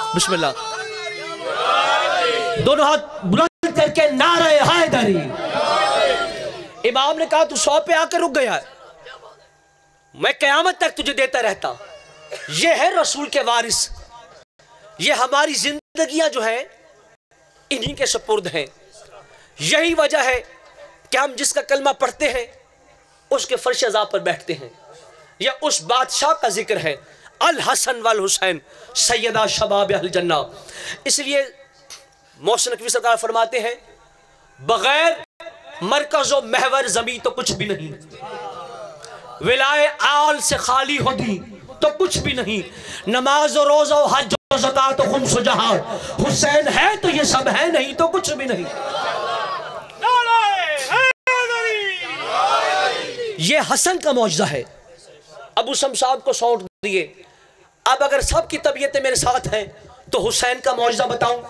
बिस्मिल्लाह, दोनों हाथ बुलंद करके नारे हैदरी। इमाम ने कहा तू 100 पे आकर रुक गया है, मैं क़यामत तक तुझे देता रहता। ये है रसूल के वारिस, ये हमारी जिंदगियां जो है इन्हीं के सुपुर्द हैं। यही वजह है कि हम जिसका कलमा पढ़ते हैं उसके फर्श अज़ा पर बैठते हैं। यह उस बादशाह का जिक्र है, अल हसन वल हुसैन सैयदा शबाब अहल जन्ना। इसलिए मोहसिन नकवी सरकार फरमाते हैं, बगैर मरकज़ व महवर ज़मीं तो कुछ भी नहीं, विलाए आल से खाली होती तो कुछ भी नहीं, नमाज और रोज़ा और हज और ज़कात और खुम्स व जहाद, हुसैन है तो ये सब है, नहीं तो कुछ भी नहीं। ये हसन का मौजज़ा है। अबू सम साहब को सौंप दिए। अब अगर सबकी तबीयतें मेरे साथ हैं तो हुसैन का मौजज़ा बताऊं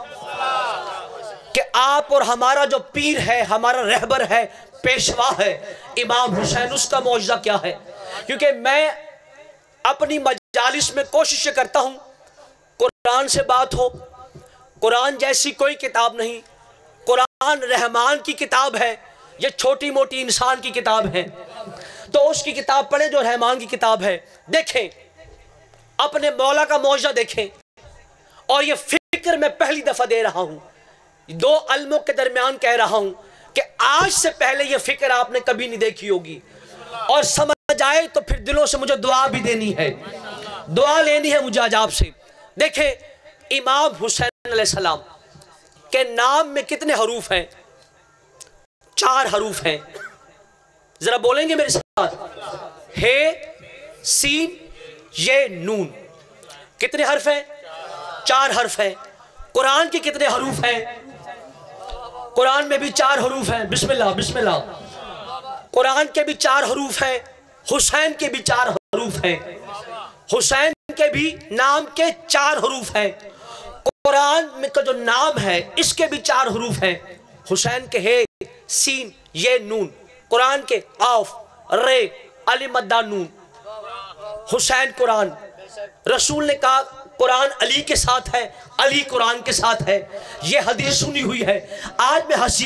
कि आप और हमारा जो पीर है, हमारा रहबर है, पेशवा है इमाम हुसैन, उसका मौजज़ा क्या है। क्योंकि मैं अपनी मजालिस में कोशिश करता हूं कुरान से बात हो। कुरान जैसी कोई किताब नहीं, कुरान रहमान की किताब है, ये छोटी मोटी इंसान की किताब है। तो उसकी किताब पढ़ें जो रहमान की किताब है, देखें अपने मौला का मौजज़ा देखें। और ये फिक्र मैं पहली दफ़ा दे रहा हूँ, दो अलमों के दरमियान कह रहा हूँ कि आज से पहले ये फिक्र आपने कभी नहीं देखी होगी। और समझ आए तो फिर दिलों से मुझे दुआ भी देनी है, दुआ लेनी है मुझे आज आपसे। देखें इमाम हुसैन अलैहिस्सलाम के नाम में कितने हरूफ हैं? 4 हरूफ हैं। जरा बोलेंगे मेरे साथ, हे सीन ये नून। कितने हर्फ हैं? 4 हर्फ हैं। कुरान के कितने हरूफ हैं? कुरान में भी 4 हरूफ हैं। बिस्मिल्लाह बिस्मिल्लाह। कुरान के भी 4 हरूफ हैं, हुसैन के भी 4 हरूफ हैं। हुसैन के भी नाम के 4 हरूफ हैं। कुरान में का जो नाम है इसके भी 4 हरूफ हैं। हुसैन के हे सीन ये नून, कुरान के काफ रे अली मद्दा नून। हुसैन कुरान, रसूल ने कहा कुरान अली के साथ है, अली कुरान के साथ है। ये हदीस सुनी हुई है। आज मैं हसी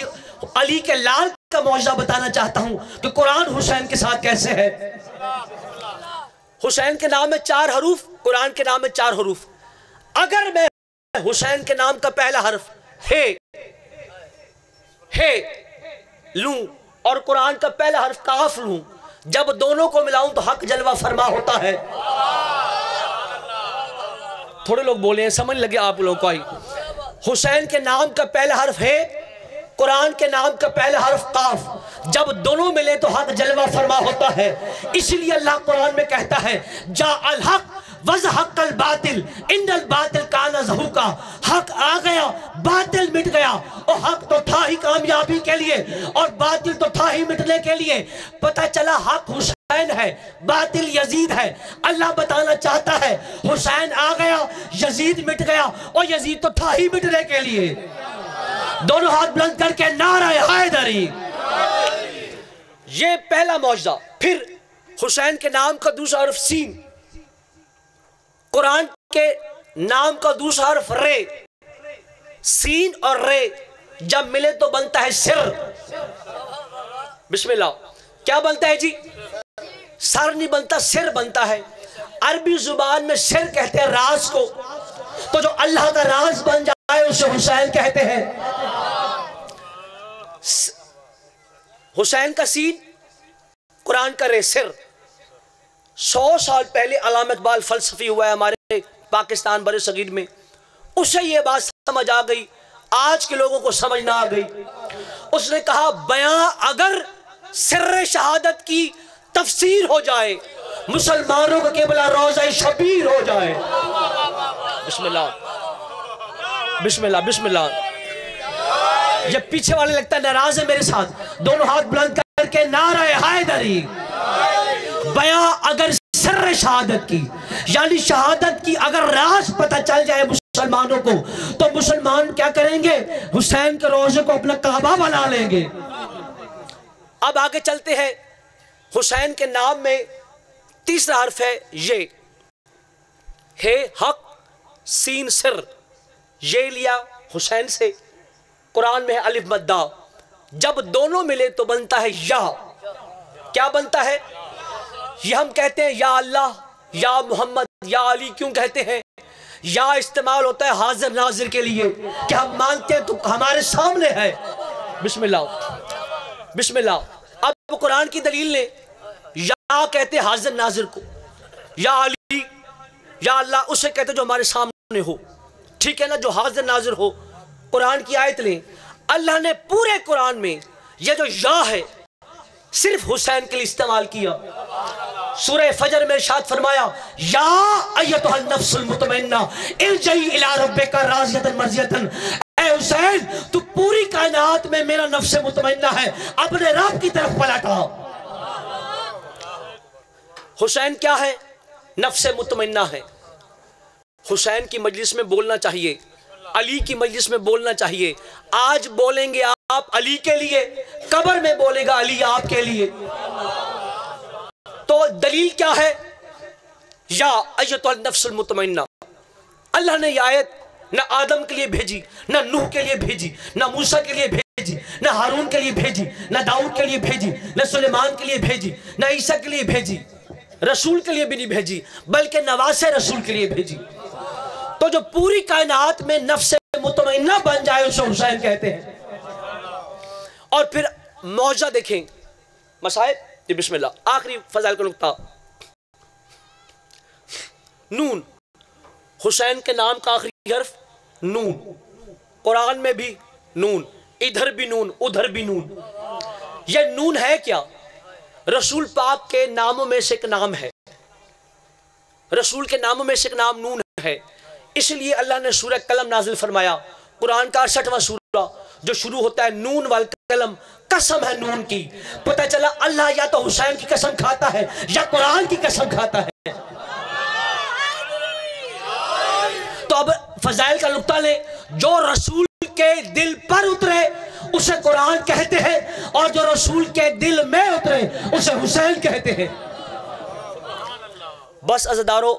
अली के लाल का मौजज़ा बताना चाहता हूं कि कुरान हुसैन के साथ कैसे है। हुसैन के नाम में 4 हरूफ, कुरान के नाम में 4 हरूफ। अगर मैं हुसैन के नाम का पहला हर्फ हे लूं और कुरान का पहला हर्फ काफ लूं, जब दोनों को मिलाऊं तो हक जलवा फरमा होता है। थोड़े लोग बोले हैं, समझ लगे आप लोगों को आई। हुसैन के नाम का पहला हर्फ है, कुरान के नाम का पहला हर्फ काफ, जब दोनों मिले तो हक जलवा फरमा होता है। इसलिए अल्लाह कुरान में कहता है जा अल हक वज़हक़ल बातिल इन्नल बातिल काना ज़हूक़ा। हक आ गया, बातिल मिट गया। और हक तो था ही कामयाबी के लिए और बातिल तो था ही मिटने के लिए। पता चला हक हुसैन है, बातिल यजीद है। अल्लाह बताना चाहता है हुसैन आ गया, यजीद मिट गया और यजीद तो था ही मिटने के लिए। दोनों हाथ बुलंद करके नारा हैदरी। ये पहला मौजज़ा। फिर हुसैन के नाम का दूसरा हर्फ सीन, कुरान के नाम का दूसरा हर्फ रे। सीन और रे जब मिले तो बनता है सिर। बिस्मिल्लाह। क्या बनता है जी? सर नहीं बनता, सिर बनता है। अरबी जुबान में सिर कहते हैं राज को, तो जो अल्लाह का राज बन जाए उसे हुसैन कहते हैं। हुसैन का सीन, कुरान का रे, सिर। 100 साल पहले अल्लामा इकबाल फलसफी हुआ है हमारे पाकिस्तान बरे सगीर में, उसे ये बात समझ आ गई, आज के लोगों को समझ ना आ गई। उसने कहा बयां अगर सिर्र शहादत की तफसीर हो जाए, मुसलमानों का केवल रोज़ा शबीर हो जाए। बिस्मिल्लाह बिस्मिल्लाह बिस्मिल्लाह। ये पीछे वाले लगता है नाराज है मेरे साथ, दोनों हाथ बुलंद करके नारा हैदरी। बयां अगर सिर्र शहादत की, यानी शहादत की अगर राज पता चल जाए मुसलमानों को, तो मुसलमान क्या करेंगे? हुसैन के रोजे को अपना काबा बना लेंगे। अब आगे चलते हैं। हुसैन के नाम में तीसरा हर्फ है ये, हे हक सीन सिर। ये लिया हुसैन से, कुरान में है अलिफ मद्दा, जब दोनों मिले तो बनता है या। क्या बनता है? ये हम कहते हैं या अल्लाह, या मोहम्मद, या अली क्यों कहते हैं? या इस्तेमाल होता है हाजिर नाजिर के लिए कि हम मानते हैं तो हमारे सामने है। बिस्मिल्लाह बिस्मिल्लाह। अब कुरान की दलील ने या कहते हैं हाजिर नाजिर को, या अली या अल्लाह उसे कहते जो हमारे सामने हो, ठीक है ना, जो हाजिर नाजिर हो। कुरान की आयत लें, अल्लाह ने पूरे कुरान में ये जो या है सिर्फ हुसैन के लिए इस्तेमाल किया। सूरह फजर में इरशाद फरमाया, या अय्युहन नफ्सुल मुतमइन्ना इरजई इला रब्बिका राज़ियतन मर्ज़ियतन। ऐ हुसैन, तू पूरी कायनात में मेरा नफ्स मुतमइन्ना है, अपने रब की तरफ पलट आ। हुसैन क्या है? नफ्स मुतमइन्ना है। हुसैन की मजलिस में बोलना चाहिए, अली की मजलिस में बोलना चाहिए। आज बोलेंगे आप अली के लिए, कब्र में बोलेगा अली आपके लिए। तो दलील क्या है? या अय्युहन नफ्सुल मुतमइन्ना। अल्लाह ने यह आयत न आदम के लिए भेजी, न नूह के लिए भेजी, न मूसा के लिए भेजी, न हारून के लिए भेजी, न दाऊद के लिए भेजी, न सुलेमान के लिए भेजी, न ईसा के लिए भेजी, रसूल के लिए भी नहीं भेजी, बल्कि नवासे रसूल के लिए भेजी। तो जो पूरी कायनात में नफ्स मुतमइन्ना बन जाए उसे हुसैन कहते हैं। और फिर मौजा देखें मसाइब जी। बिस्मिल्लाह। आखिरी फजाइल का नुक्ता, नून, हुसैन के नाम का आखिरी हर्फ नून। कुरान में भी नून, इधर भी नून, उधर भी नून। यह नून है क्या? रसूल पाक के नामों में से एक नाम है, रसूल के नामों में से एक नाम नून है। इसलिए अल्लाह ने सूरह कलम नाजिल फरमाया, कुरान का 68वां सूरा जो शुरू होता है नून वल कलम, कसम है नून की। पता चला अल्लाह या तो हुसैन की कसम खाता है या कुरान की कसम खाता है। तो अब फजाइल का नुक्ता ले, जो रसूल के दिल पर उतरे उसे कुरान कहते हैं, और जो रसूल के दिल में उतरे उसे हुसैन कहते हैं। बस अज़दारों,